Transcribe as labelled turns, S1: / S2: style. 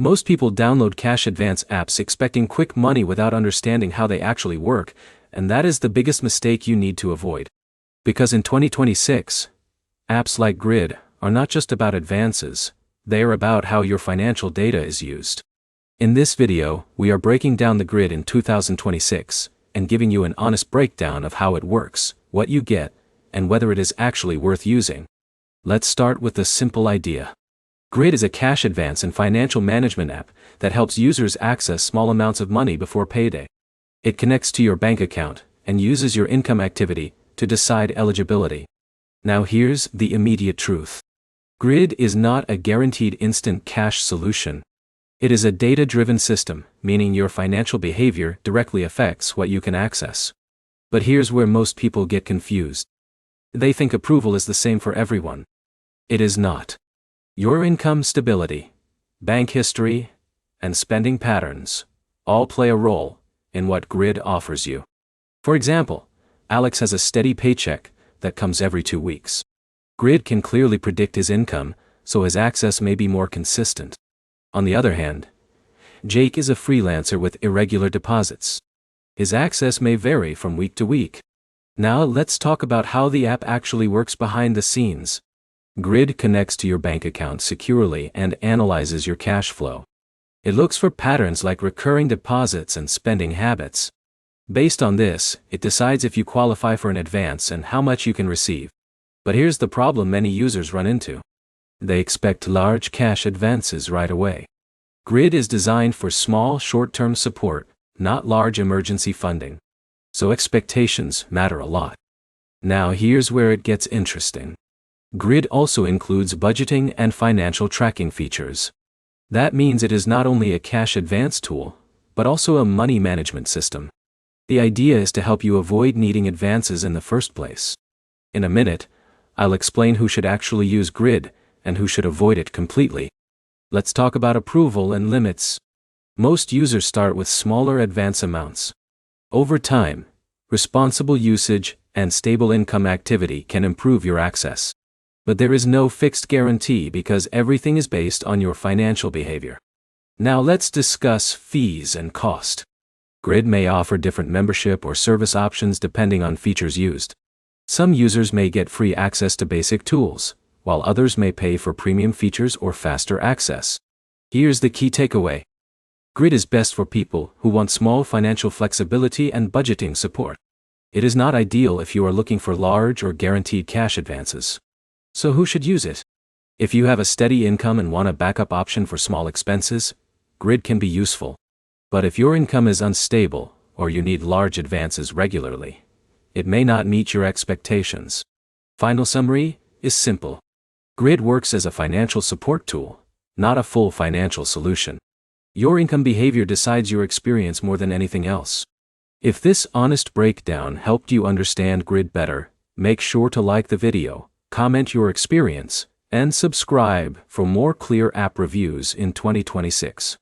S1: Most people download cash advance apps expecting quick money without understanding how they actually work, and that is the biggest mistake you need to avoid. Because in 2026, apps like Grid are not just about advances, they are about how your financial data is used. In this video, we are breaking down the Grid in 2026 and giving you an honest breakdown of how it works, what you get, and whether it is actually worth using. Let's start with the simple idea. Grid is a cash advance and financial management app that helps users access small amounts of money before payday. It connects to your bank account and uses your income activity to decide eligibility. Now here's the immediate truth. Grid is not a guaranteed instant cash solution. It is a data-driven system, meaning your financial behavior directly affects what you can access. But here's where most people get confused. They think approval is the same for everyone. It is not. Your income stability, bank history, and spending patterns all play a role in what Grid offers you. For example, Alex has a steady paycheck that comes every 2 weeks. Grid can clearly predict his income, so his access may be more consistent. On the other hand, Jake is a freelancer with irregular deposits. His access may vary from week to week. Now let's talk about how the app actually works behind the scenes. Grid connects to your bank account securely and analyzes your cash flow. It looks for patterns like recurring deposits and spending habits. Based on this, it decides if you qualify for an advance and how much you can receive. But here's the problem many users run into. They expect large cash advances right away. Grid is designed for small, short-term support, not large emergency funding. So expectations matter a lot. Now here's where it gets interesting. Grid also includes budgeting and financial tracking features. That means it is not only a cash advance tool, but also a money management system. The idea is to help you avoid needing advances in the first place. In a minute, I'll explain who should actually use Grid and who should avoid it completely. Let's talk about approval and limits. Most users start with smaller advance amounts. Over time, responsible usage and stable income activity can improve your access. But there is no fixed guarantee because everything is based on your financial behavior. Now let's discuss fees and cost. Grid may offer different membership or service options depending on features used. Some users may get free access to basic tools, while others may pay for premium features or faster access. Here's the key takeaway. Grid is best for people who want small financial flexibility and budgeting support. It is not ideal if you are looking for large or guaranteed cash advances. So who should use it? If you have a steady income and want a backup option for small expenses, Grid can be useful. But if your income is unstable, or you need large advances regularly, it may not meet your expectations. Final summary is simple. Grid works as a financial support tool, not a full financial solution. Your income behavior decides your experience more than anything else. If this honest breakdown helped you understand Grid better, make sure to like the video, comment your experience, and subscribe for more clear app reviews in 2026.